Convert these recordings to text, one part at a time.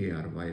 ARY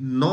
9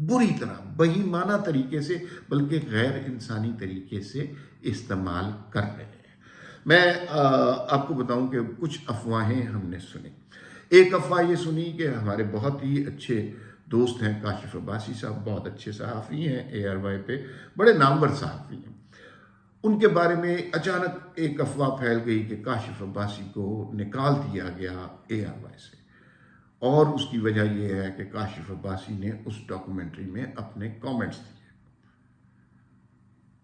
بری طرح بہیمانہ طریقے سے بلکہ غیر انسانی طریقے سے استعمال کر رہے ہیں۔ میں آپ کو بتاؤں کہ کچھ افواہیں ہم نے سنی۔ ایک افواہ یہ سنی کہ ہمارے بہت ہی اچھے دوست ہیں کاشف عباسی صاحب، بہت اچھے صحافی ہیں، ARY پہ بڑے نامور صحافی ہیں، ان کے بارے میں اچانک ایک افواہ پھیل گئی کہ کاشف عباسی کو نکال دیا گیا ARY سے، اور اس کی وجہ یہ ہے کہ کاشف عباسی نے اس ڈاکومنٹری میں اپنے کامنٹس دیے۔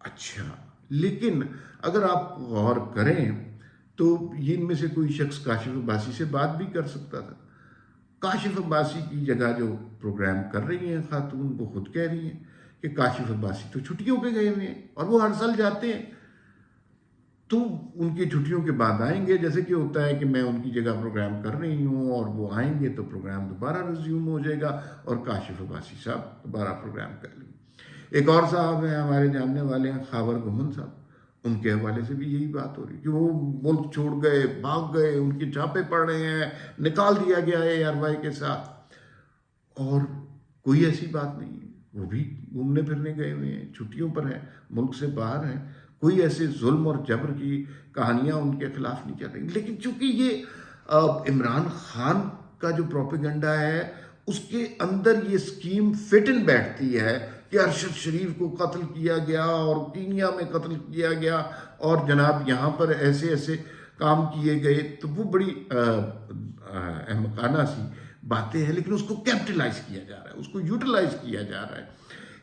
اچھا، لیکن اگر آپ غور کریں تو ان میں سے کوئی شخص کاشف عباسی سے بات بھی کر سکتا تھا۔ کاشف عباسی کی جگہ جو پروگرام کر رہی ہیں خاتون، وہ خود کہہ رہی ہیں کہ کاشف عباسی تو چھٹیوں پہ گئے ہوئے ہیں اور وہ ہر سال جاتے ہیں، تو ان کی چھٹیوں کے بعد آئیں گے، جیسے کہ ہوتا ہے کہ میں ان کی جگہ پروگرام کر رہی ہوں اور وہ آئیں گے تو پروگرام دوبارہ ریزیوم ہو جائے گا اور کاشف عباسی صاحب دوبارہ پروگرام کر لیں گے۔ ایک اور صاحب ہیں ہمارے جاننے والے ہیں، خاور گمن صاحب، ان کے حوالے سے بھی یہی بات ہو رہی کہ وہ ملک چھوڑ گئے، بھاگ گئے، ان کے چھاپے پڑ رہے ہیں، نکال دیا گیا ہے ARY کے ساتھ، اور کوئی ایسی بات نہیں ہے، وہ بھی گھومنے پھرنے گئے ہوئے ہیں، چھٹیوں پر ہیں، ملک سے باہر ہیں، کوئی ایسے ظلم اور جبر کی کہانیاں ان کے خلاف نہیں چل رہی۔ لیکن چونکہ یہ عمران خان کا جو پروپیگنڈا ہے اس کے اندر یہ اسکیم فٹ ان بیٹھتی ہے کہ ارشد شریف کو قتل کیا گیا اور کینیا میں قتل کیا گیا اور جناب یہاں پر ایسے ایسے کام کیے گئے، تو وہ بڑی احمقانہ سی باتیں ہیں، لیکن اس کو کیپٹلائز کیا جا رہا ہے، اس کو یوٹیلائز کیا جا رہا ہے۔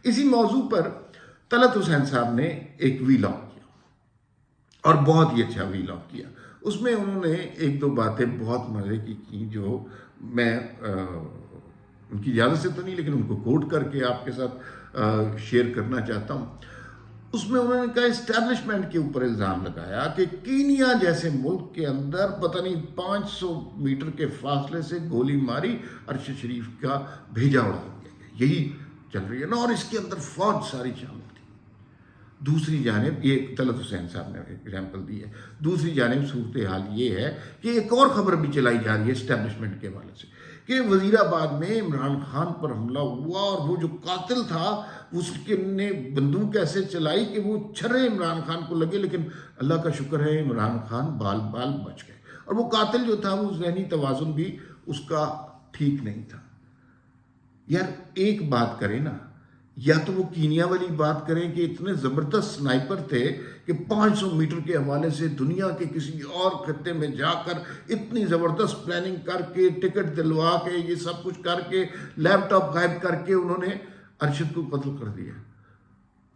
اسی موضوع پر طلعت حسین صاحب نے ایک ویلاگ کیا اور بہت ہی اچھا ویلاگ کیا۔ اس میں انہوں نے ایک دو باتیں بہت مزے کی جو میں ان کی اجازت سے تو نہیں لیکن ان کو کوٹ کر کے آپ کے ساتھ شیئر کرنا چاہتا ہوں۔ اس میں انہوں نے کہا اسٹیبلشمنٹ کے اوپر الزام لگایا کہ کینیا جیسے ملک کے اندر پتہ نہیں 500 میٹر کے فاصلے سے گولی ماری، ارشد شریف کا بھیجا اڑا دیا گیا، یہی چل رہی ہے نا، اور اس کے اندر فوج ساری شامل تھی۔ دوسری جانب یہ طلعت حسین صاحب نے ایگزامپل دی ہے، دوسری جانب صورتحال یہ ہے کہ ایک اور خبر بھی چلائی جا رہی ہے اسٹیبلشمنٹ کے حوالے سے کہ وزیر آباد میں عمران خان پر حملہ ہوا اور وہ جو قاتل تھا اس نے بندوق ایسے چلائی کہ وہ چھرے عمران خان کو لگے، لیکن اللہ کا شکر ہے عمران خان بال بال بچ گئے، اور وہ قاتل جو تھا وہ ذہنی توازن بھی اس کا ٹھیک نہیں تھا۔ یار ایک بات کریں نا، یا تو وہ کینیا والی بات کریں کہ اتنے زبردست سنائپر تھے کہ 500 میٹر کے حوالے سے دنیا کے کسی اور خطے میں جا کر اتنی زبردست پلاننگ کر کے، ٹکٹ دلوا کے، یہ سب کچھ کر کے، لیپ ٹاپ غائب کر کے انہوں نے ارشد کو قتل کر دیا،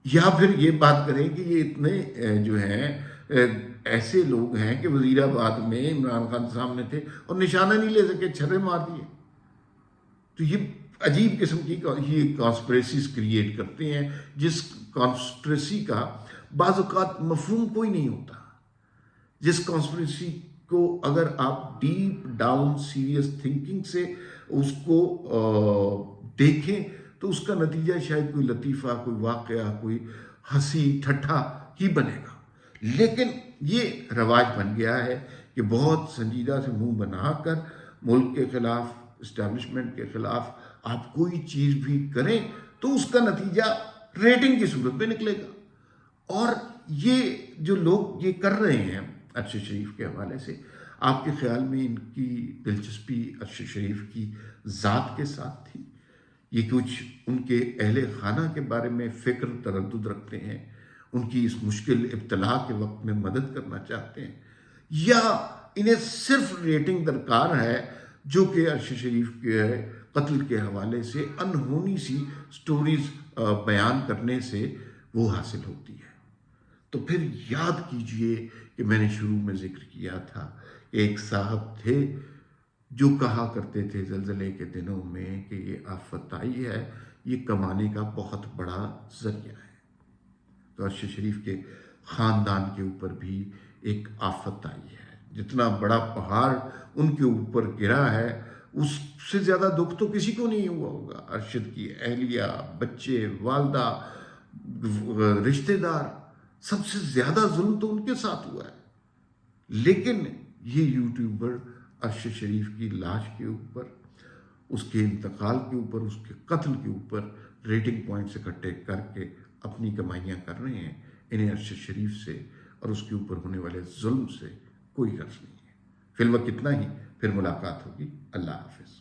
یا پھر یہ بات کریں کہ یہ اتنے جو ہیں ایسے لوگ ہیں کہ وزیر آباد میں عمران خان سامنے تھے اور نشانہ نہیں لے سکے، چھرے مار دیے۔ تو یہ عجیب قسم کی یہ کانسپریسیز کریٹ کرتے ہیں، جس کانسپریسی کا بعض اوقات مفہوم کوئی نہیں ہوتا، جس کانسپریسی کو اگر آپ ڈیپ ڈاؤن سیریس تھنکنگ سے اس کو دیکھیں تو اس کا نتیجہ شاید کوئی لطیفہ، کوئی واقعہ، کوئی ہنسی ٹھٹھا ہی بنے گا، لیکن یہ رواج بن گیا ہے کہ بہت سنجیدہ سے منہ بنا کر ملک کے خلاف، اسٹیبلشمنٹ کے خلاف آپ کوئی چیز بھی کریں تو اس کا نتیجہ ریٹنگ کی صورت میں نکلے گا۔ اور یہ جو لوگ یہ کر رہے ہیں ارشد شریف کے حوالے سے، آپ کے خیال میں ان کی دلچسپی ارشد شریف کی ذات کے ساتھ تھی؟ یہ کچھ ان کے اہل خانہ کے بارے میں فکر تردد رکھتے ہیں، ان کی اس مشکل ابتلا کے وقت میں مدد کرنا چاہتے ہیں، یا انہیں صرف ریٹنگ درکار ہے جو کہ ارشد شریف کے قتل کے حوالے سے انہونی سی سٹوریز بیان کرنے سے وہ حاصل ہوتی ہے؟ تو پھر یاد کیجئے کہ میں نے شروع میں ذکر کیا تھا کہ ایک صاحب تھے جو کہا کرتے تھے زلزلے کے دنوں میں کہ یہ آفت آئی ہے، یہ کمانے کا بہت بڑا ذریعہ ہے۔ تو ارشد شریف کے خاندان کے اوپر بھی ایک آفت آئی ہے، جتنا بڑا پہاڑ ان کے اوپر گرا ہے اس سے زیادہ دکھ تو کسی کو نہیں ہوا ہوگا۔ ارشد کی اہلیہ، بچے، والدہ، رشتہ دار، سب سے زیادہ ظلم تو ان کے ساتھ ہوا ہے، لیکن یہ یوٹیوبر ارشد شریف کی لاش کے اوپر، اس کے انتقال کے اوپر، اس کے قتل کے اوپر ریٹنگ پوائنٹس اکٹھے کر کے اپنی کمائیاں کر رہے ہیں، انہیں عرش شریف سے اور اس کے اوپر ہونے والے ظلم سے کوئی غرض نہیں ہے۔ فی الوقت اتنا ہی، پھر ملاقات ہوگی۔ اللہ حافظ۔